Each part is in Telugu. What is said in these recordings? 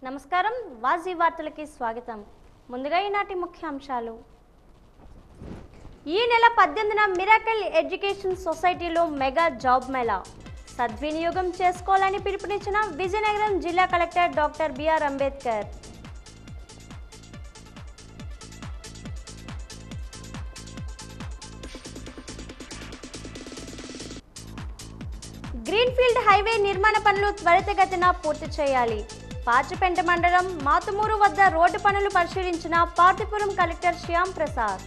నమస్కారం వాజీ వార్తలకి స్వాగతం. ముందుగా ఈనాటి ముఖ్యాంశాలు. ఈ నెల 18న మిరాకిల్ ఎడ్యుకేషన్ సొసైటీలో మెగా జాబ్ మేళా సద్వినియోగం చేసుకోవాలని పిలుపునిచ్చిన విజయనగరం జిల్లా collector doctor BR Ambedkar. Greenfield highway నిర్మాణ పనులు త్వరితగతిన పూర్తి చేయాలి. పాచిపెంట మండలం మాతుమూరు వద్ద రోడ్డు పనులు పరిశీలించిన పార్తిపురం కలెక్టర్ శ్యామ్ ప్రసాద్.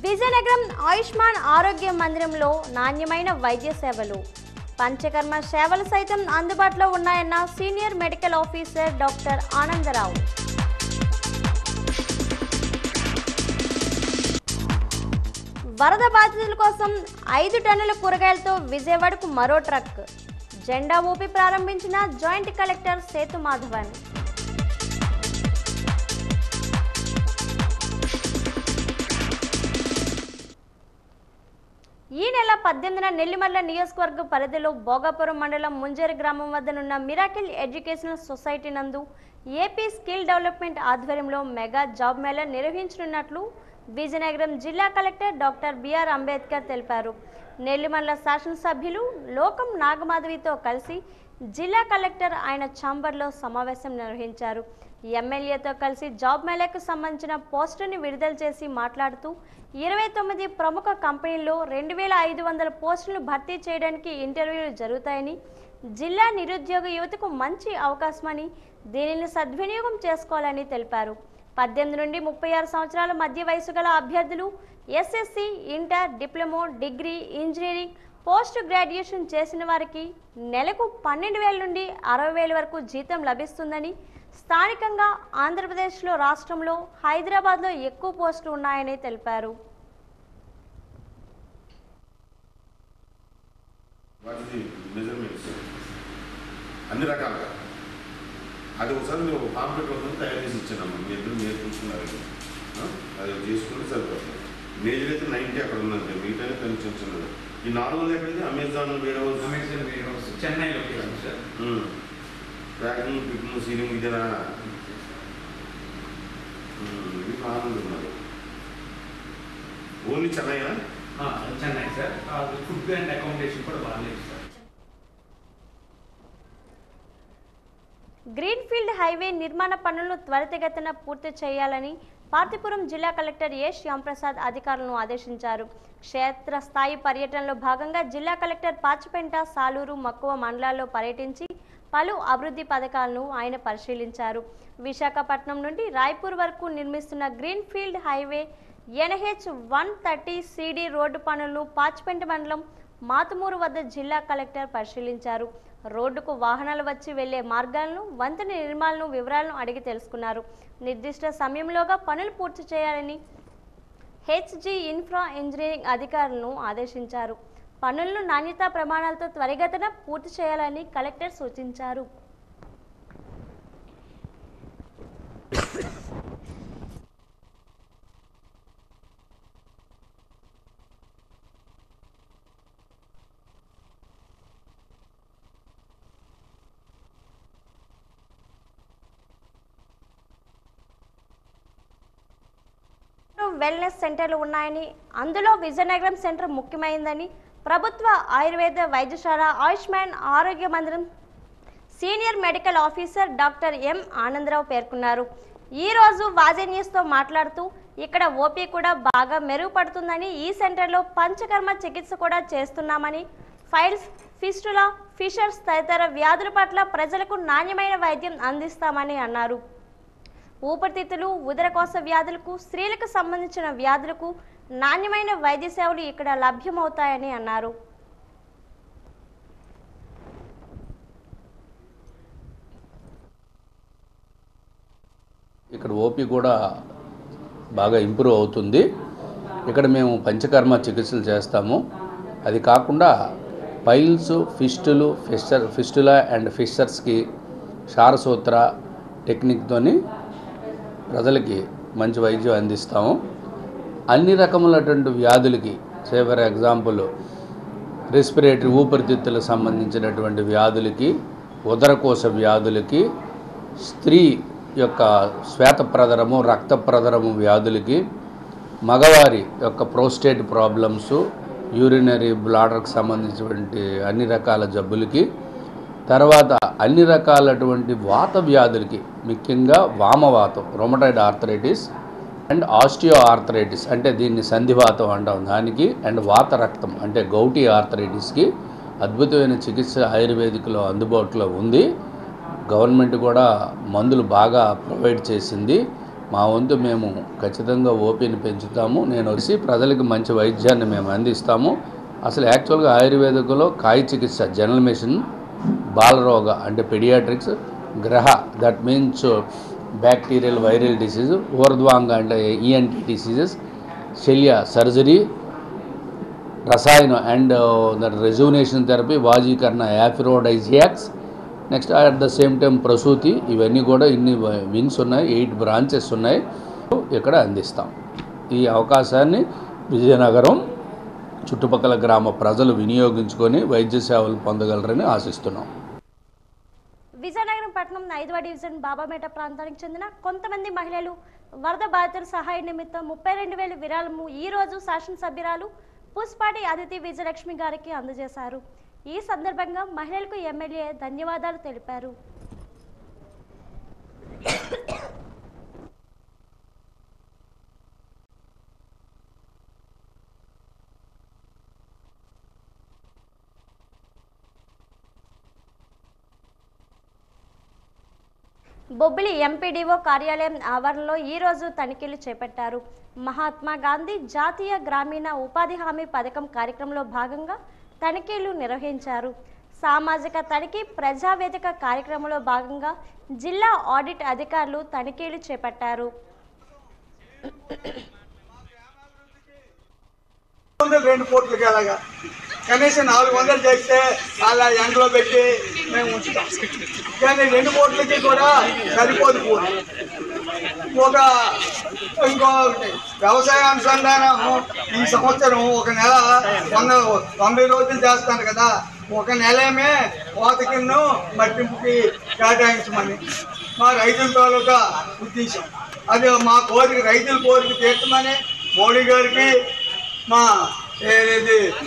విజయనగరం ఆయుష్మాన్ ఆరోగ్య మందిరంలో నాణ్యమైన వైద్య సేవలు, పంచకర్మ సేవలు సైతం అందుబాటులో ఉన్నాయన్న senior medical officer doctor Anandarao. వరద బాధితుల కోసం 5 టన్నుల కూరగాయలతో విజయవాడకు మరో ట్రక్ జెండా ఊపి ప్రారంభించిన జాయింట్ కలెక్టర్ సేతు మాధవన్. ఈ నెల 18న నెల్లిమర్ల నియోజకవర్గ పరిధిలో భోగాపురం మండలం ముంజేరు గ్రామం వద్దనున్న మిరాకిల్ ఎడ్యుకేషనల్ సొసైటీ నందు ఏపీ స్కిల్ డెవలప్మెంట్ ఆధ్వర్యంలో మెగా జాబ్ మేళా నిర్వహించనున్నట్లు విజయనగరం జిల్లా కలెక్టర్ డాక్టర్ బిఆర్ అంబేద్కర్ తెలిపారు. నెల్లిమర్ల శాసనసభ్యులు లోకం నాగమాధవితో కలిసి జిల్లా కలెక్టర్ ఆయన ఛాంబర్లో సమావేశం నిర్వహించారు. ఎమ్మెల్యేతో కలిసి జాబ్ మేళాకు సంబంధించిన పోస్టుని విడుదల చేసి మాట్లాడుతూ 29 ప్రముఖ కంపెనీల్లో 2500 పోస్టులను భర్తీ చేయడానికి ఇంటర్వ్యూలు జరుగుతాయని, జిల్లా నిరుద్యోగ యువతకు మంచి అవకాశమని, దీనిని సద్వినియోగం చేసుకోవాలని తెలిపారు. 18 నుండి 36 సంవత్సరాల మధ్య వయసు గల అభ్యర్థులు SSC, inter, diploma, degree, engineering, post graduation చేసిన వారికి నెలకు 12,000 నుండి 60,000 వరకు జీతం లభిస్తుందని, స్థానికంగా ఆంధ్రప్రదేశ్లో రాష్ట్రంలో హైదరాబాద్లో ఎక్కువ పోస్టులు ఉన్నాయని తెలిపారు. అన్ని రకాలుగా అది ఒకసారి మీరు కాంప్లీట్ అవుతుంది తయారు చేసి ఇచ్చానమ్మా. మీ ఇద్దరు నేర్చుకుంటున్నారు, అది చేసుకుంటే సరిపోతుంది. మేజర్ అయితే 90 అక్కడ ఉన్నది, మిగతా కొంచెం చిన్నది. ఈ 400 ఎక్కడైతే అమెజాన్ వేర్ హౌస్ చెన్నైలో సార్. ట్రాకింగ్, పికింగ్, సీలింగ్ ఇదేనా మీకు ఆనందం ఉన్నారు. ఓన్లీ చెన్నైనా? Chennai sir. Food and accommodation కూడా బాగాలేదు సార్. గ్రీన్ఫీల్డ్ హైవే నిర్మాణ పనులను త్వరితగతిన పూర్తి చేయాలని పార్తిపురం జిల్లా కలెక్టర్ ఏ శ్యాంప్రసాద్ అధికారులను ఆదేశించారు. క్షేత్రస్థాయి పర్యటనలో భాగంగా జిల్లా కలెక్టర్ పాచిపెంట, సాలూరు, మక్కువ మండలాల్లో పర్యటించి పలు అభివృద్ధి పథకాలను ఆయన పరిశీలించారు. విశాఖపట్నం నుండి రాయ్పూర్ వరకు నిర్మిస్తున్న greenfield highway NH 130 CD road పనులను పాచిపెంట మండలం మాతుమూరు వద్ద జిల్లా కలెక్టర్ పరిశీలించారు. రోడ్డుకు వాహనాలు వచ్చి వెళ్లే మార్గాలను, వంతెన నిర్మాణాలను వివరాలను అడిగి తెలుసుకున్నారు. నిర్దిష్ట సమయంలోగా పనులు పూర్తి చేయాలని HG ఇన్ఫ్రా ఇంజనీరింగ్ అధికారులను ఆదేశించారు. పనులను నాణ్యతా ప్రమాణాలతో త్వరితగతిన పూర్తి చేయాలని కలెక్టర్ సూచించారు. వెల్నెస్ సెంటర్లు ఉన్నాయని, అందులో విజయనగరం సెంటర్ ముఖ్యమైనదని ప్రభుత్వ ఆయుర్వేద వైద్యశాల ఆయుష్మాన్ ఆరోగ్య మందిరం senior medical officer doctor M Anandarao పేర్కొన్నారు. ఈరోజు వాజీ న్యూస్తో మాట్లాడుతూ ఇక్కడ ఓపీ కూడా బాగా మెరుగుపడుతుందని, ఈ సెంటర్లో పంచకర్మ చికిత్స కూడా చేస్తున్నామని, ఫైల్స్, ఫిస్టులా, ఫిషర్స్ తదితర వ్యాధుల పట్ల ప్రజలకు నాణ్యమైన వైద్యం అందిస్తామని అన్నారు. ఊపిరితిత్తులు, ఉదరకోశ వ్యాధులకు, స్త్రీలకు సంబంధించిన వ్యాధులకు నాణ్యమైన వైద్య సేవలు ఇక్కడ లభ్యమవుతాయని అన్నారు. ఇక్కడ ఓపీ కూడా బాగా ఇంప్రూవ్ అవుతుంది. ఇక్కడ మేము పంచకర్మ చికిత్సలు చేస్తాము. అది కాకుండా పైల్స్, ఫిస్టులా అండ్ ఫిషర్స్కి క్షారసూత్ర టెక్నిక్తోని ప్రజలకి మంచి వైద్యం అందిస్తాము. అన్ని రకములైనటువంటి వ్యాధులకి, సే ఫర్ ఎగ్జాంపుల్ రెస్పిరేటరీ ఊపిరితిత్తులకు సంబంధించినటువంటి వ్యాధులకి, ఉదరకోశ వ్యాధులకి, స్త్రీ యొక్క శ్వేతప్రదరము, రక్తప్రదరము వ్యాధులకి, మగవారి యొక్క ప్రోస్టేట్ ప్రాబ్లమ్స్, యూరినరీ బ్లాడర్కి సంబంధించినటువంటి అన్ని రకాల జబ్బులకి, తర్వాత అన్ని రకాలటువంటి వాత వ్యాధులకి, ముఖ్యంగా వామవాతం, rheumatoid arthritis and osteoarthritis అంటే దీన్ని సంధివాతం అంటాం దానికి, అండ్ వాత రక్తం అంటే గౌటీ ఆర్థరైటిస్కి అద్భుతమైన చికిత్స ఆయుర్వేదిక్లో అందుబాటులో ఉంది. గవర్నమెంట్ కూడా మందులు బాగా ప్రొవైడ్ చేసింది. మా వంతు మేము ఖచ్చితంగా ఓపీని పెంచుతాము. నేను వచ్చి ప్రజలకు మంచి వైద్యాన్ని మేము అందిస్తాము. అసలు యాక్చువల్గా ఆయుర్వేదికలో కాయ చికిత్స, జనరల్ మెడిసిన్, బాలరోగ అంటే పెడియాట్రిక్స్, గ్రహ that means bacterial viral disease, ఊర్ధ్వాంగ అంటే ఈఎన్టీ డిసీజెస్, శల్య సర్జరీ, రసాయన అండ్ దట్ రెజ్యూనేషన్ థెరపీ, వాజీకరణ, aphrodisiacs, next at the same time ప్రసూతి, ఇవన్నీ కూడా ఇన్ని వింగ్స్ ఉన్నాయి, 8 బ్రాంచెస్ ఉన్నాయి, ఇక్కడ అందిస్తాం. ఈ అవకాశాన్ని విజయనగరం చుట్టుపక్కల గ్రామ ప్రజలు వినియోగించుకొని వైద్య సేవలు పొందగలరని ఆశిస్తున్నాం. విజయనగరం పట్టణం 5వ డివిజన్ బాబామేట ప్రాంతానికి చెందిన కొంతమంది మహిళలు వరద బాధితుల సహాయ నిమిత్తం 32,000 విరాళము ఈ రోజు శాసనసభ్యురాలు పుష్పాటి అదితి విజయలక్ష్మి గారికి అందజేశారు. ఈ సందర్భంగా మహిళలకు ఎమ్మెల్యే ధన్యవాదాలు తెలిపారు. బొబ్బిలి ఎంపీడీఓ కార్యాలయం ఆవరణలో ఈరోజు తనిఖీలు చేపట్టారు. మహాత్మా గాంధీ జాతీయ గ్రామీణ ఉపాధి హామీ పథకం కార్యక్రమంలో భాగంగా తనిఖీలు నిర్వహించారు. సామాజిక తనిఖీ ప్రజావేదిక కార్యక్రమంలో భాగంగా జిల్లా ఆడిట్ అధికారులు తనిఖీలు చేపట్టారు. 2 కోట్లకి అలాగా కనీసం 400 చేస్తే అలా ఎండలో పెట్టి మేము ఉంచుతాం. కానీ 2 కోట్లకి కూడా సరిపోదు. ఇంకో వ్యవసాయ అనుసంధానం ఈ సంవత్సరం ఒక నెల 90 రోజులు చేస్తాను కదా, ఒక నెలేమే కోత కింద మట్టింపుకి కేటాయించమని మా రైతుల తాలూకా ఉద్దేశం. అది మా కోరిక, రైతుల కోరిక తీర్చమని మోడీ గారికి, మా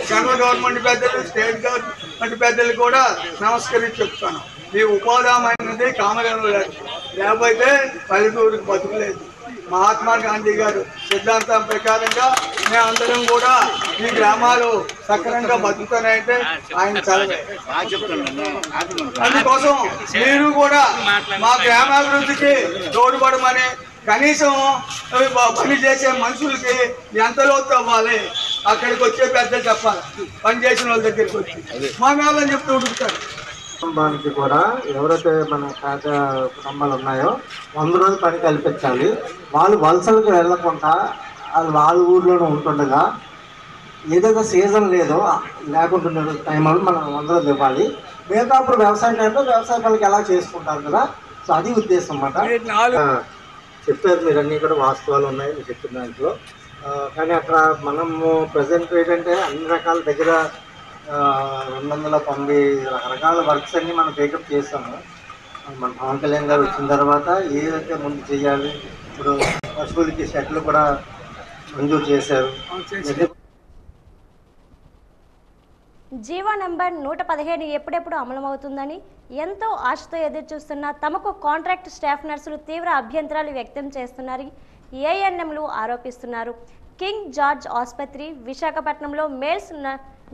సెంట్రల్ గవర్నమెంట్ పెద్దలు, స్టేట్ గవర్నమెంట్ పెద్దలు కూడా నమస్కరించి చెప్తాను. ఈ ఉపాధి అనేది కామధేను లేకపోతే పల్లెటూరుకి బతుకులేదు. మహాత్మా గాంధీ గారు సిద్ధాంతం ప్రకారంగా మేమందరం కూడా ఈ గ్రామాలు సక్రమంగా బతుకుతానంటే ఆయన చదివే. అందుకోసం మీరు కూడా మా గ్రామాభివృద్ధికి తోడ్పడమని, కనీసం పని చేసే మనుషులకి ఎంత లోతు అవ్వాలి అక్కడికి వచ్చే పెద్దలు చెప్పాలి. పని చేసిన వాళ్ళ దగ్గరికి వచ్చి మా వాళ్ళని చెప్తూ ఉడుకుతారు. కుటుంబానికి కూడా ఎవరైతే మన పేద కుటుంబాలు ఉన్నాయో 100 రోజులు పని కల్పించాలి. వాళ్ళు వలసలకు వెళ్ళకుండా వాళ్ళ ఊర్లోనే ఉంటుండగా ఏదైతే సీజన్ లేదో లేకుండా టైంలో మనం 100 రోజులు ఇవ్వాలి. మిగతా అప్పుడు వ్యవసాయ టైంలో వ్యవసాయ పనులకి ఎలా చేసుకుంటారు కదా, సో అది ఉద్దేశం అన్నమాట. చెప్పారు మీరు, అన్నీ కూడా వాస్తవాలు ఉన్నాయి మీరు చెప్పిన దాంట్లో. కానీ అక్కడ మనము ప్రజెంట్ ఏంటంటే అన్ని రకాల దగ్గర 290 రకరకాల వర్క్స్ అన్నీ మనం టేకప్ చేస్తాము. మన పవన్ కళ్యాణ్ గారు వచ్చిన తర్వాత ఏదైతే ముందు చేయాలి, ఇప్పుడు పశువులకి షెడ్లు కూడా మంజూరు చేశారు. జీవో నంబర్ 115 ఎప్పుడెప్పుడు అమలవుతుందని ఎంతో ఆశతో ఎదురుచూస్తున్న తమకు కాంట్రాక్ట్ స్టాఫ్ నర్సులు తీవ్ర అభ్యంతరాలు వ్యక్తం చేస్తున్నారని ఏఎన్ఎంలు ఆరోపిస్తున్నారు. కింగ్ జార్జ్ ఆసుపత్రి విశాఖపట్నంలో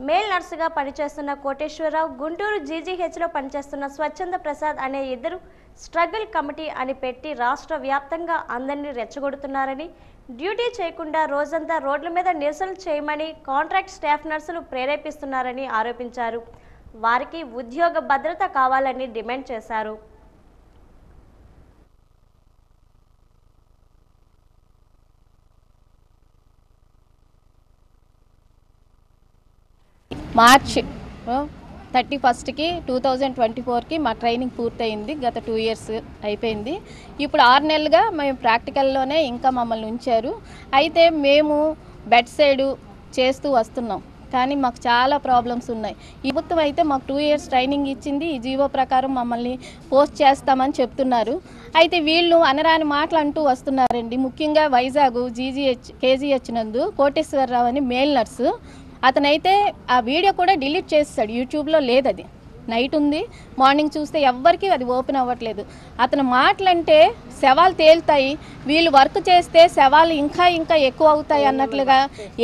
మేల్ నర్సుగా పనిచేస్తున్న కోటేశ్వరరావు, గుంటూరు జీజీహెచ్లో పనిచేస్తున్న స్వచ్ఛంద ప్రసాద్ అనే ఇద్దరు స్ట్రగుల్ కమిటీ అని పెట్టి రాష్ట్ర వ్యాప్తంగా అందరినీ రెచ్చగొడుతున్నారని, డ్యూటీ చేయకుండా రోజంతా రోడ్ల మీద నిరసనలు చేయమని కాంట్రాక్ట్ స్టాఫ్ నర్సులు ప్రేరేపిస్తున్నారని ఆరోపించారు. వారికి ఉద్యోగ భద్రత కావాలని డిమాండ్ చేశారు. మార్చ్ 31కి 2024కి మా ట్రైనింగ్ పూర్తయింది. గత 2 ఇయర్స్ అయిపోయింది. ఇప్పుడు 6 నెలలుగా మేము ప్రాక్టికల్లోనే ఇంకా మమ్మల్ని ఉంచారు. అయితే మేము బెడ్ సైడు చేస్తూ వస్తున్నాం. కానీ మాకు చాలా ప్రాబ్లమ్స్ ఉన్నాయి. ఈ ప్రభుత్వం అయితే మాకు 2 years ట్రైనింగ్ ఇచ్చింది. ఈ జీవో ప్రకారం మమ్మల్ని పోస్ట్ చేస్తామని చెప్తున్నారు. అయితే వీళ్ళు అనరాని మాటలు అంటూ వస్తున్నారండి. ముఖ్యంగా వైజాగ్ కేజీహెచ్ నందు కోటేశ్వరరావు అని మేల్ నర్సు, అతనైతే ఆ వీడియో కూడా డిలీట్ చేస్తాడు. యూట్యూబ్లో లేదు, అది నైట్ ఉంది, మార్నింగ్ చూస్తే ఎవ్వరికి అది ఓపెన్ అవ్వట్లేదు. అతను మాటలంటే శవాలు తేలుతాయి, వీళ్ళు వర్క్ చేస్తే శవాలు ఇంకా ఇంకా ఎక్కువ అవుతాయి అన్నట్లుగా,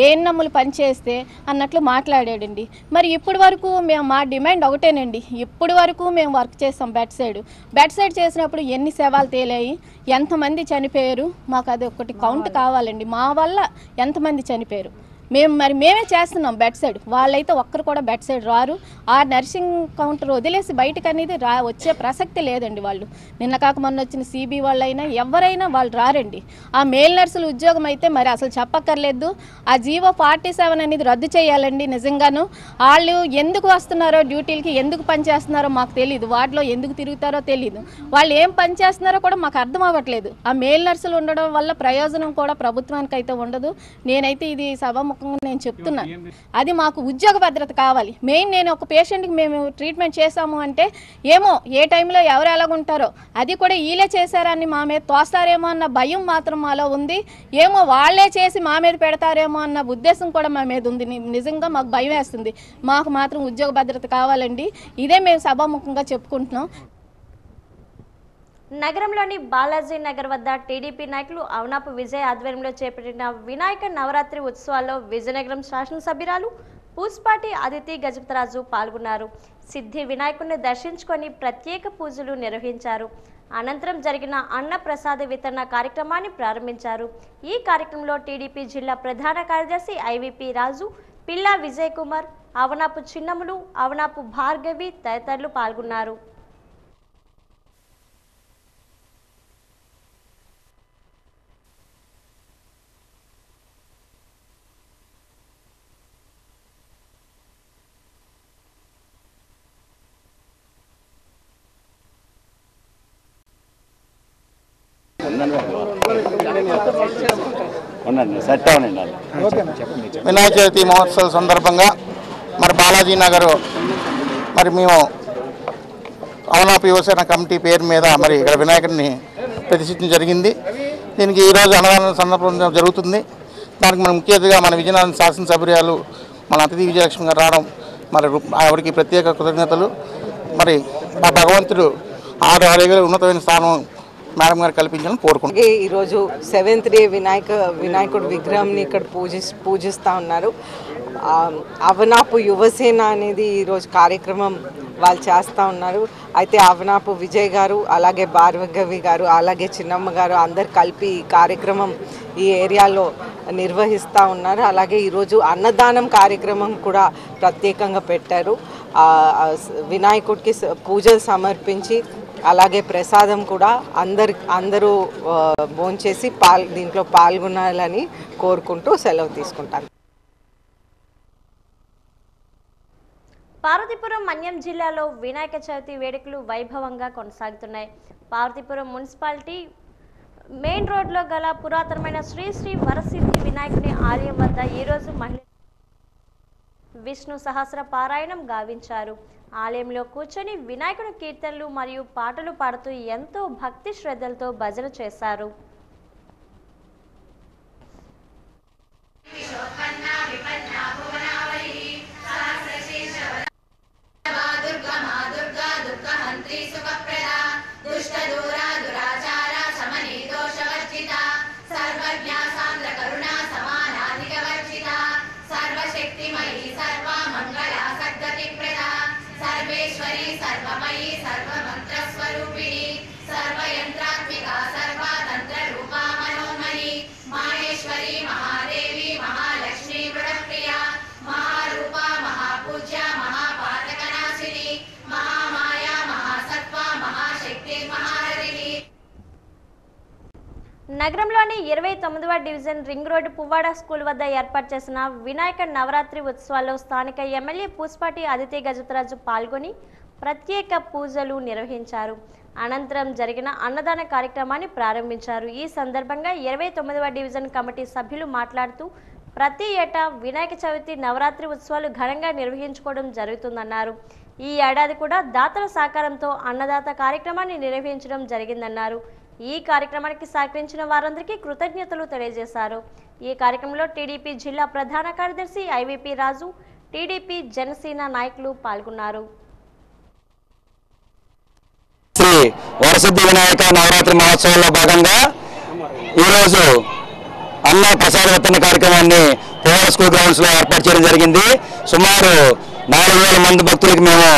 ఏఎన్ఎంలు పనిచేస్తే అన్నట్లు మాట్లాడాడండి. మరి ఇప్పటి వరకు మా డిమాండ్ ఒకటేనండి, ఇప్పటి వరకు మేము వర్క్ చేస్తాం బెడ్ సైడ్ చేసినప్పుడు ఎన్ని శవాలు తేలాయి, ఎంతమంది చనిపోయారు, మాకు అది ఒకటి కౌంట్ కావాలండి. మా వల్ల ఎంతమంది చనిపోయారు మేమే చేస్తున్నాం బెడ్ సైడ్, వాళ్ళైతే ఒక్కరు కూడా బెడ్ సైడ్ రారు. ఆ నర్సింగ్ కౌంటర్ వదిలేసి బయటకు అనేది వచ్చే ప్రసక్తి లేదండి. వాళ్ళు నిన్న కాక మొన్న వచ్చిన సిబి వాళ్ళైనా ఎవరైనా వాళ్ళు రారండి. ఆ మేల్ నర్సుల ఉద్యోగం అయితే మరి అసలు చెప్పక్కర్లేదు. ఆ జీవో 47 అనేది రద్దు చేయాలండి. నిజంగాను వాళ్ళు ఎందుకు వస్తున్నారో డ్యూటీలకి, ఎందుకు పనిచేస్తున్నారో మాకు తెలియదు, వాటిలో ఎందుకు తిరుగుతారో తెలియదు, వాళ్ళు ఏం పని చేస్తున్నారో కూడా మాకు అర్థం అవ్వట్లేదు. ఆ మేల్ నర్సులు ఉండడం వల్ల ప్రయోజనం కూడా ప్రభుత్వానికి అయితే ఉండదు. నేనైతే ఇది సభ నేను చెప్తున్నాను, అది మాకు ఉద్యోగ భద్రత కావాలి. మెయిన్ నేను ఒక పేషెంట్కి మేము ట్రీట్మెంట్ చేసాము అంటే ఏమో ఏ టైంలో ఎవరు ఎలాగుంటారో, అది కూడా వీళ్ళే చేశారని మా మీద తోస్తారేమో అన్న భయం మాత్రం మాలో ఉంది. ఏమో వాళ్ళే చేసి మా మీద పెడతారేమో అన్న ఉద్దేశం కూడా మా మీద ఉంది. నిజంగా మాకు భయం వేస్తుంది. మాకు మాత్రం ఉద్యోగ భద్రత కావాలండి. ఇదే మేము సభాముఖంగా చెప్పుకుంటున్నాం. నగరంలోని బాలాజీ నగర్ వద్ద టీడీపీ నాయకులు అవనాపు విజయ్ ఆధ్వర్యంలో చేపట్టిన వినాయక నవరాత్రి ఉత్సవాల్లో విజయనగరం శాసనసభ్యురాలు పూస్పాటి అదితి గజపతిరాజు పాల్గొన్నారు. సిద్ధి వినాయకుడిని దర్శించుకొని ప్రత్యేక పూజలు నిర్వహించారు. అనంతరం జరిగిన అన్న ప్రసాద వితరణ కార్యక్రమాన్ని ప్రారంభించారు. ఈ కార్యక్రమంలో టీడీపీ జిల్లా ప్రధాన కార్యదర్శి ఐవీపీ రాజు, పిల్లా విజయ్ కుమార్, అవనాపు చిన్నములు, అవనాపు భార్గవి తదితరులు పాల్గొన్నారు. వినాయక చవితి మహోత్సవం సందర్భంగా మరి బాలాజీ నగర్ మరి మేము అవనాపు యువసేన కమిటీ పేరు మీద మరి ఇక్కడ వినాయకుడిని ప్రతిష్ఠించడం జరిగింది. దీనికి ఈరోజు అన్నదాన సందర్భం జరుగుతుంది. దానికి మన ముఖ్య అతిథిగా మన విజయనగరం శాసనసభ్యురాలు మన అతిథి విజయలక్ష్మి గారు రావడం మరి ఆవిడకి ప్రత్యేక కృతజ్ఞతలు. మరి ఆ భగవంతుడు 6 అడుగుల ఉన్నతమైన స్థానం మేడం గారు కల్పించాలని కోరుకుంటున్నాం. ఈరోజు 7th డే వినాయకుడు విగ్రహంని ఇక్కడ పూజిస్తూ ఉన్నారు. అవనాపు యువసేన అనేది ఈరోజు కార్యక్రమం వాళ్ళు చేస్తూ ఉన్నారు. అయితే అవనాపు విజయ్ గారు, అలాగే భార్గవి గారు, అలాగే చిన్నమ్మ గారు అందరు కలిపి ఈ కార్యక్రమం ఈ ఏరియాలో నిర్వహిస్తూ ఉన్నారు. అలాగే ఈరోజు అన్నదానం కార్యక్రమం కూడా ప్రత్యేకంగా పెట్టారు. వినాయకుడికి పూజలు సమర్పించి అలాగే ప్రసాదం కూడా అందరూ భోంచేసి దీంట్లో పాల్గొనాలని కోరుకుంటూ సెలవు తీసుకుంటాను. పార్వతీపురం మన్యం జిల్లాలో వినాయక చవితి వేడుకలు వైభవంగా కొనసాగుతున్నాయి. పార్వతీపురం మున్సిపాలిటీ మెయిన్ రోడ్లో గల పురాతనమైన శ్రీ శ్రీ వరసిద్ధి వినాయకుని ఆలయం వద్ద ఈరోజు మహిళలు విష్ణు సహస్ర పారాయణం గావించారు. ఆలయంలో కూర్చొని వినాయకుని కీర్తనలు మరియు పాటలు పాడుతూ ఎంతో భక్తి శ్రద్ధలతో భజన చేశారు. నగరంలోని 29వ division ring road Puvvada school వద్ద ఏర్పాటు చేసిన వినాయక నవరాత్రి ఉత్సవాల్లో స్థానిక ఎమ్మెల్యే పూస్పాటి అదితి గజపతిరాజు పాల్గొని ప్రత్యేక పూజలు నిర్వహించారు. అనంతరం జరిగిన అన్నదాన కార్యక్రమాన్ని ప్రారంభించారు. ఈ సందర్భంగా 29వ డివిజన్ కమిటీ సభ్యులు మాట్లాడుతూ ప్రతి ఏటా వినాయక చవితి నవరాత్రి ఉత్సవాలు ఘనంగా నిర్వహించుకోవడం జరుగుతుందన్నారు. ఈ ఏడాది కూడా దాతల సహకారంతో అన్నదాత కార్యక్రమాన్ని నిర్వహించడం జరిగిందన్నారు. ఈ కార్యక్రమానికి సహకరించిన వారందరికీ కృతజ్ఞతలు తెలియజేశారు. ఈ కార్యక్రమంలో టీడీపీ జిల్లా ప్రధాన కార్యదర్శి ఐవీపీ రాజు, టీడీపీ జనసేన నాయకులు పాల్గొన్నారు. శ్రీ వరసిద్ధి వినాయక నవరాత్రి మహోత్సవంలో భాగంగా ఈరోజు అన్న ప్రసాద విత్తన కార్యక్రమాన్ని పోవాల స్కూల్ గ్రౌండ్స్లో ఏర్పాటు చేయడం జరిగింది. సుమారు 4000 మంది భక్తులకు మేము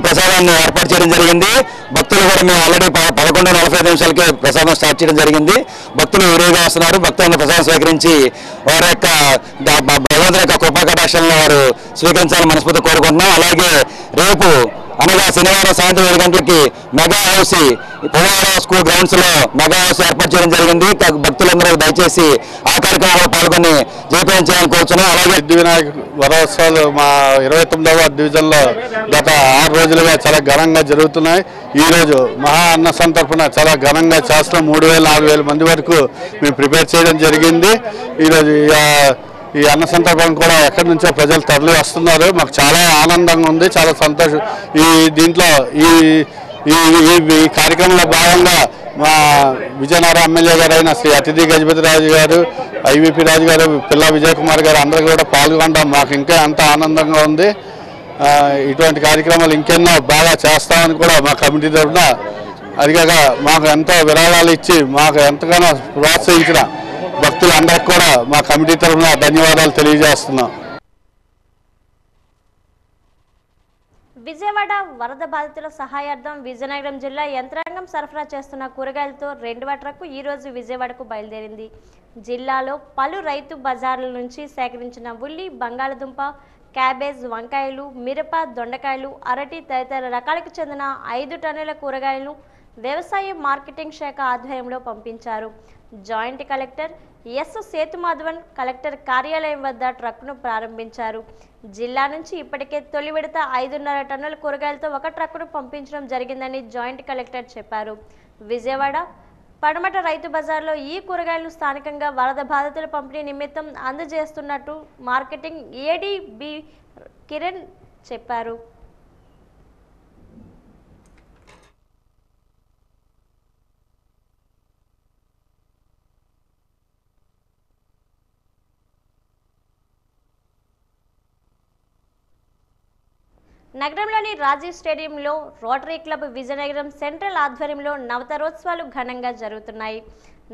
ప్రసాదాన్ని ఏర్పాటు చేయడం జరిగింది. భక్తులు కూడా మేము ఆల్రెడీ 11:45 నిమిషాలకే ప్రసాదం స్టార్ట్ చేయడం జరిగింది. భక్తులు విరివిగా వస్తున్నారు. భక్తులను ప్రసాదం స్వీకరించి వారి యొక్క భగవంతుని యొక్క కృపా కటాక్షాలను వారు స్వీకరించాలని మనస్ఫూర్తిగా కోరుకుంటున్నాం. అలాగే రేపు అనగా శనివారం సాయంత్రం 7 గంటలకి మెగా హౌస్ పోవాల స్కూల్ గ్రౌండ్స్ లో మెగా హౌస్ ఏర్పాటు చేయడం జరిగింది. భక్తులందరూ దయచేసి ఆ కార్యక్రమంలో పాల్గొని జయప్రదం చేయాలని కోరుతున్నాం. అలాగే సిద్ధి వినాయక వరోత్సవాలు మా 29వ డివిజన్లో గత 6 రోజులుగా చాలా ఘనంగా జరుగుతున్నాయి. ఈరోజు మహా అన్న సంతర్పణ చాలా ఘనంగా చేస్తున్నాం. 3000-4000 మంది వరకు మేము ప్రిపేర్ చేయడం జరిగింది. ఈరోజు ఈ అన్న సంతర్పణ కూడా ఎక్కడి నుంచో ప్రజలు తరలి వస్తున్నారు. మాకు చాలా ఆనందంగా ఉంది, చాలా సంతోషం. దీంట్లో ఈ కార్యక్రమంలో భాగంగా మా విజయనగరం ఎమ్మెల్యే గారు అయిన శ్రీ అతిథి గజపతి రాజు గారు, ఐవీపీ రాజు గారు, పిల్ల విజయ్ కుమార్ గారు అందరూ కూడా పాల్గొనడం మాకు ఇంకా ఎంతో ఆనందంగా ఉంది. ఇటువంటి కార్యక్రమాలు ఇంకెన్నో బాగా చేస్తామని కూడా మా కమిటీ తరఫున అదిగాక మాకు ఎంతో విరాళాలు ఇచ్చి మాకు ఎంతగానో ప్రోత్సహించిన భక్తులందరికీ కూడా మా కమిటీ తరఫున ధన్యవాదాలు తెలియజేస్తున్నాం. విజయవాడ వరద బాధితుల సహాయార్థం విజయనగరం జిల్లా యంత్రాంగం సరఫరా చేస్తున్న కూరగాయలతో 2వ ట్రక్కు ఈ రోజు విజయవాడకు బయలుదేరింది. జిల్లాలో పలు రైతు బజార్ల నుంచి సేకరించిన ఉల్లి, బంగాళదుంప, క్యాబేజ్, వంకాయలు, మిరప, దొండకాయలు, అరటి తదితర రకాలకు చెందిన 5 టన్నుల కూరగాయలను వ్యవసాయ మార్కెటింగ్ శాఖ ఆధ్వర్యంలో పంపించారు. Joint collector S Sethumadhavan collector కార్యాలయం వద్ద ట్రక్కును ప్రారంభించారు. జిల్లా నుంచి ఇప్పటికే తొలి విడత 5.5 టన్నుల కూరగాయలతో 1 ట్రక్కును పంపించడం జరిగిందని జాయింట్ కలెక్టర్ చెప్పారు. విజయవాడ పడమట రైతు బజార్లో ఈ కూరగాయలు స్థానికంగా వరద బాధితుల పంపిణీ నిమిత్తం అందజేస్తున్నట్టు మార్కెటింగ్ ఏడీ బి కిరణ్ చెప్పారు. నగరంలోని రాజీవ్ స్టేడియంలో రోటరీ క్లబ్ విజయనగరం సెంట్రల్ ఆధ్వర్యంలో నవతరోత్సవాలు ఘనంగా జరుగుతున్నాయి.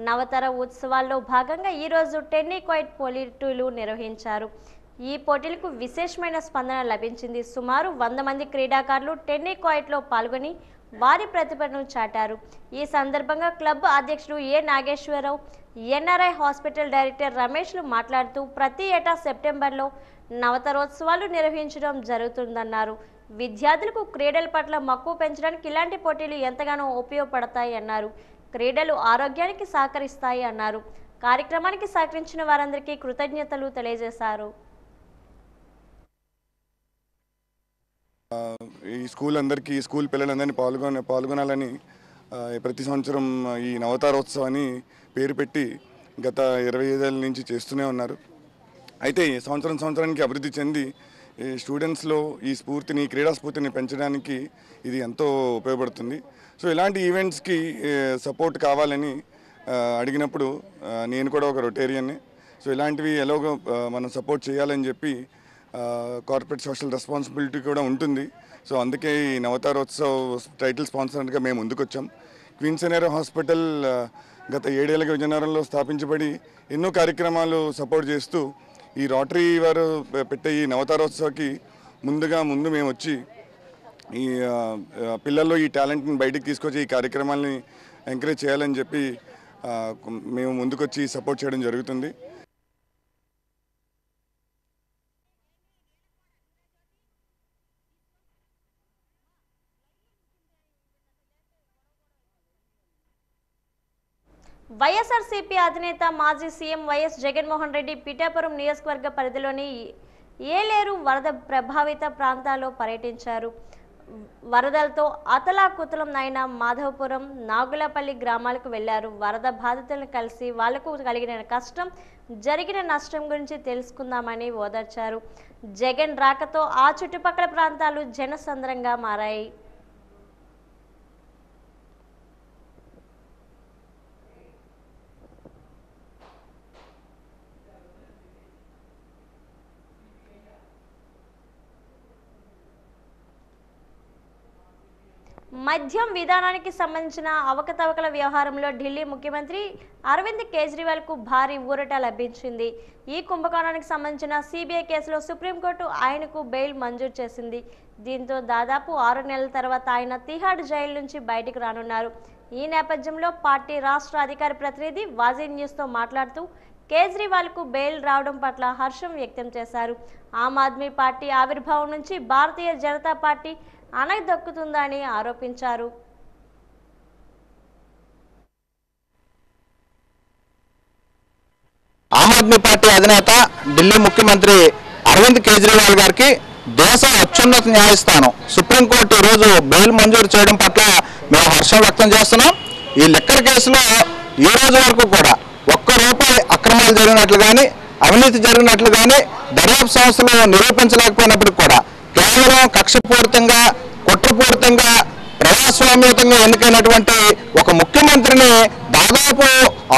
నవతర ఉత్సవాల్లో భాగంగా ఈరోజు టెన్నికాయిట్ పోటీలు నిర్వహించారు. ఈ పోటీలకు విశేషమైన స్పందన లభించింది. సుమారు 100 మంది క్రీడాకారులు టెన్నికాయిట్లో పాల్గొని వారి ప్రతిభను చాటారు. ఈ సందర్భంగా క్లబ్ అధ్యక్షుడు ఏ నాగేశ్వరరావు, ఎన్ఆర్ఐ హాస్పిటల్ డైరెక్టర్ రమేష్లు మాట్లాడుతూ ప్రతి ఏటా సెప్టెంబర్లో నవతరోత్సవాలు నిర్వహించడం జరుగుతుందన్నారు. విద్యార్థులకు క్రీడల పట్ల మక్కువ పెంచడానికి ఇలాంటి పోటీలు ఎంతగానో ఉపయోగపడతాయి అన్నారు. క్రీడలు ఆరోగ్యానికి సహకరిస్తాయి అన్నారు. కార్యక్రమానికి సహకరించిన వారందరికీ కృతజ్ఞతలు తెలియజేశారు. ఈ స్కూల్ పిల్లలందరినీ పాల్గొనాలని ప్రతి సంవత్సరం ఈ నవతారోత్సవాన్ని పేరు పెట్టి గత 25 ఏళ్ళ నుంచి చేస్తూనే ఉన్నారు. అయితే సంవత్సరానికి అభివృద్ధి చెంది స్టూడెంట్స్లో ఈ స్ఫూర్తిని, క్రీడా స్ఫూర్తిని పెంచడానికి ఇది ఎంతో ఉపయోగపడుతుంది. సో ఇలాంటి ఈవెంట్స్కి సపోర్ట్ కావాలని అడిగినప్పుడు నేను కూడా ఒక రొటేరియన్ని. సో ఇలాంటివి ఎలాగో మనం సపోర్ట్ చేయాలని చెప్పి కార్పొరేట్ సోషల్ రెస్పాన్సిబిలిటీ కూడా ఉంటుంది. సో అందుకే ఈ నవతారోత్సవ్ టైటిల్ స్పాన్సర్గా మేము ముందుకు వచ్చాం. క్వీన్స్ ఎన్ఆర్ఐ హాస్పిటల్ గత 7 ఏళ్ళగా విజయనగరంలో స్థాపించబడి ఎన్నో కార్యక్రమాలు సపోర్ట్ చేస్తూ ఈ రోటరీ వారు పెట్టే ఈ నవతారోత్సవకి ముందు మేము వచ్చి ఈ పిల్లల్లో ఈ టాలెంట్ని బయటికి తీసుకొచ్చి ఈ కార్యక్రమాలని ఎంకరేజ్ చేయాలని చెప్పి మేము ముందుకొచ్చి సపోర్ట్ చేయడం జరుగుతుంది. వైఎస్ఆర్సీపీ అధినేత మాజీ సీఎం వైఎస్ జగన్మోహన్ రెడ్డి పిఠాపురం నియోజకవర్గ పరిధిలోని ఏలేరు వరద ప్రభావిత ప్రాంతాల్లో పర్యటించారు. వరదలతో అతలాకుతలం అయిన మాధవపురం నాగులపల్లి గ్రామాలకు వెళ్లారు. వరద బాధితులను కలిసి వాళ్లకు కలిగిన కష్టం, జరిగిన నష్టం గురించి తెలుసుకుందామని ఓదార్చారు. జగన్ రాకతో ఆ చుట్టుపక్కల ప్రాంతాలు జనసంద్రంగా మారాయి. మద్యం విధానానికి సంబంధించిన అవకతవకల వ్యవహారంలో ఢిల్లీ ముఖ్యమంత్రి అరవింద్ కేజ్రీవాల్కు భారీ ఊరట లభించింది. ఈ కుంభకోణానికి సంబంధించిన సిబిఐ కేసులో సుప్రీంకోర్టు ఆయనకు బెయిల్ మంజూరు చేసింది. దీంతో దాదాపు 6 నెలల తర్వాత ఆయన తిహాడ్ జైలు నుంచి బయటకు రానున్నారు. ఈ నేపథ్యంలో పార్టీ రాష్ట్ర అధికార ప్రతినిధి వాజీ న్యూస్తో మాట్లాడుతూ కేజ్రీవాల్కు బెయిల్ రావడం పట్ల హర్షం వ్యక్తం చేశారు. ఆమ్ ఆద్మీ పార్టీ ఆవిర్భావం నుంచి భారతీయ జనతా పార్టీ అణగదొక్కుతుందని ఆరోపించారు. ఆమ్ ఆద్మీ పార్టీ అధినేత ఢిల్లీ ముఖ్యమంత్రి అరవింద్ కేజ్రీవాల్ గారికి దేశ అత్యున్నత న్యాయస్థానం సుప్రీంకోర్టు ఈరోజు బెయిల్ మంజూరు చేయడం పట్ల మేము హర్షం వ్యక్తం చేస్తున్నాం. ఈ లిక్కర్ కేసులో ఈ రోజు వరకు కూడా ₹1 అక్రమాలు జరిగినట్లు కానీ అవినీతి జరిగినట్లు కానీ దర్యాప్తు సంస్థలు నిరూపించలేకపోయినప్పటికీ కూడా కేవలం కక్షపూరితంగా కుట్రపూరితంగా ప్రజాస్వామ్యతంగా ఎన్నికైనటువంటి ఒక ముఖ్యమంత్రిని దాదాపు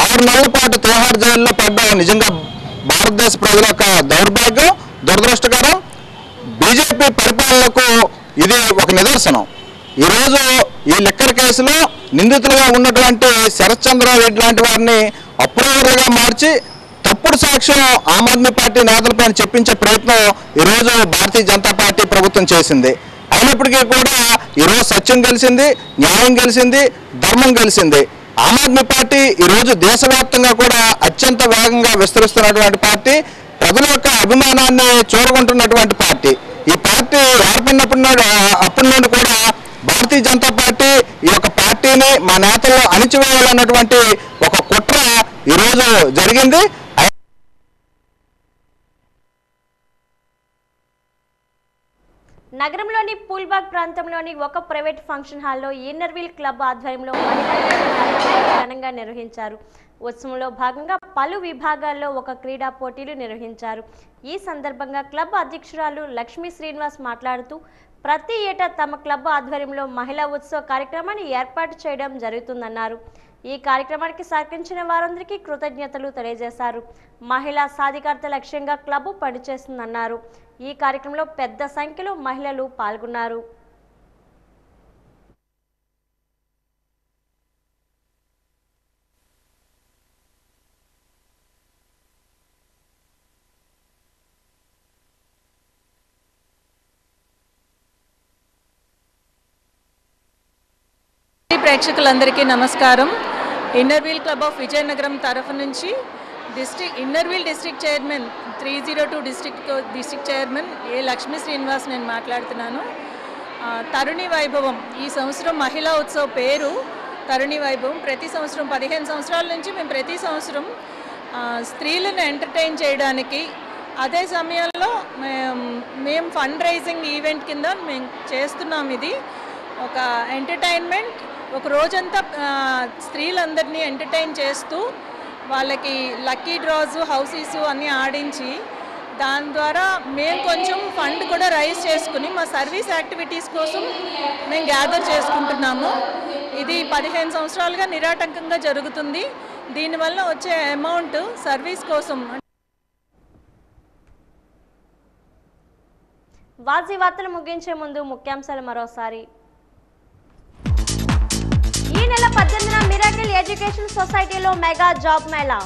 6 నెలల పాటు తిహార్ జైల్లో పడ్డం నిజంగా భారతదేశ ప్రజల యొక్క దౌర్భాగ్యం, దురదృష్టకరం. బీజేపీ పరిపాలనకు ఇది ఒక నిదర్శనం. ఈరోజు ఈ లిక్కర్ కేసులో నిందితులుగా ఉన్నటువంటి శరత్ చంద్ర రెడ్డి లాంటి వారిని అప్రూవర్లుగా మార్చి తప్పుడు సాక్ష్యం ఆమ్ ఆద్మీ పార్టీ నేతలపైన చెప్పించే ప్రయత్నం ఈరోజు భారతీయ జనతా పార్టీ ప్రభుత్వం చేసింది. అయినప్పటికీ కూడా ఈరోజు సత్యం గెలిచింది, న్యాయం గెలిచింది, ధర్మం గెలిచింది. ఆమ్ ఆద్మీ పార్టీ ఈరోజు దేశవ్యాప్తంగా కూడా అత్యంత వేగంగా విస్తరిస్తున్నటువంటి పార్టీ, ప్రజల యొక్క అభిమానాన్ని చూరగొంటున్నటువంటి పార్టీ. ఈ పార్టీ అప్పటి నుండి కూడా భారతీయ జనతా పార్టీ ఈ యొక్క పార్టీని మా నేతల్లో అణిచివేయాలన్నటువంటి ఒక కుట్ర ఈరోజు జరిగింది. నగరంలోని పూల్బాగ్ ప్రాంతంలోని ఒక ప్రైవేట్ ఫంక్షన్ హాల్లో ఇన్నర్వీల్ క్లబ్ ఆధ్వర్యంలో ఘనంగా నిర్వహించారు. ఉత్సవంలో భాగంగా పలు విభాగాల్లో ఒక క్రీడా పోటీలు నిర్వహించారు. ఈ సందర్భంగా క్లబ్ అధ్యక్షురాలు లక్ష్మీ శ్రీనివాస్ మాట్లాడుతూ ప్రతి ఏటా తమ క్లబ్ ఆధ్వర్యంలో మహిళా ఉత్సవ కార్యక్రమాన్ని ఏర్పాటు చేయడం జరుగుతుందన్నారు. ఈ కార్యక్రమానికి సహకరించిన వారందరికీ కృతజ్ఞతలు తెలియజేశారు. మహిళా సాధికారత లక్ష్యంగా క్లబ్ పనిచేస్తుందన్నారు. ఈ కార్యక్రమంలో పెద్ద సంఖ్యలో మహిళలు పాల్గొన్నారు. ప్రేక్షకులందరికీ నమస్కారం. ఇన్నర్వీల్ క్లబ్ ఆఫ్ విజయనగరం తరఫు నుంచి inner wheel district chairman 302 district chairman A Lakshmi Srinivas నేను మాట్లాడుతున్నాను. తరుణి వైభవం ఈ సంవత్సరం మహిళా ఉత్సవ్ పేరు తరుణి వైభవం. ప్రతి సంవత్సరం 15 సంవత్సరాల నుంచి మేము ప్రతి సంవత్సరం స్త్రీలను ఎంటర్టైన్ చేయడానికి, అదే సమయంలో మేము ఫండ్ రైజింగ్ ఈవెంట్ కింద మేము చేస్తున్నాం. ఇది ఒక ఎంటర్టైన్మెంట్, ఒక రోజంతా స్త్రీలందరినీ ఎంటర్టైన్ చేస్తూ వాళ్ళకి లక్కీ డ్రాస్, హౌసీస్ అన్నీ ఆడించి దాని ద్వారా మేము కొంచెం ఫండ్ కూడా రైజ్ చేసుకుని మా సర్వీస్ యాక్టివిటీస్ కోసం మేము గ్యాదర్ చేసుకుంటున్నాము. ఇది 15 సంవత్సరాలుగా నిరాటంకంగా జరుగుతుంది. దీనివల్ల వచ్చే అమౌంట్ సర్వీస్ కోసం. వాజీ వార్తలు ముగించే ముందు ముఖ్యాంశాలు మరోసారి. ఈ నెల 18న మిరాకిల్ ఎడ్యుకేషన్ సొసైటీలో మెగా జాబ్ మేళా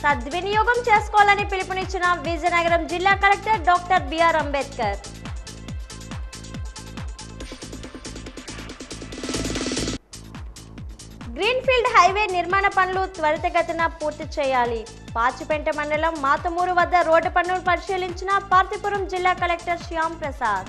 సద్వినియోగం చేసుకోవాలని పిలుపునిచ్చిన విజయనగరం జిల్లా collector doctor BR Ambedkar. Greenfield highway నిర్మాణ పనులు త్వరితగతిన పూర్తి చేయాలి. పాచిపెంట మండలం మాతమూరు వద్ద రోడ్డు పనులను పరిశీలించిన పార్తీపురం జిల్లా కలెక్టర్ శ్యామ్ ప్రసాద్.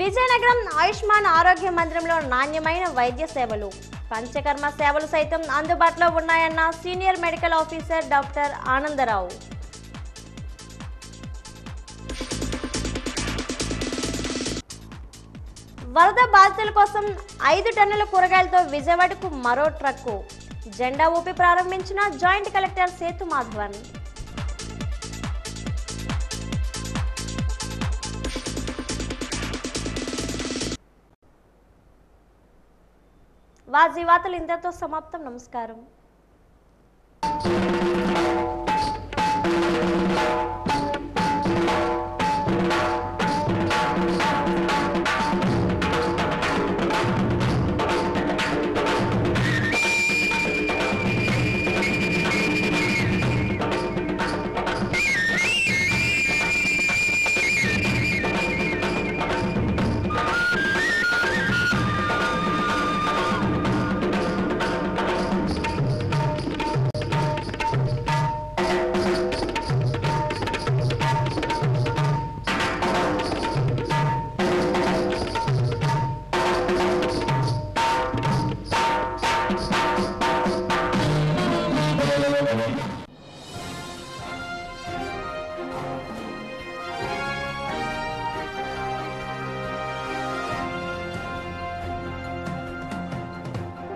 విజయనగరం ఆయుష్మాన్ ఆరోగ్య మందిరంలో నాణ్యమైన వైద్య సేవలు, పంచకర్మ సేవలు సైతం అందుబాటులో ఉన్నాయన్న senior medical officer doctor Anandarao. వరద బాధితుల కోసం 5 టన్నుల కూరగాయలతో విజయవాడకు మరో ట్రక్కు జెండా ఊపి ప్రారంభించిన జాయింట్ కలెక్టర్ సేతు మాధవన్. వాజీ వార్తలు ఇంతతో సమాప్తం. నమస్కారం.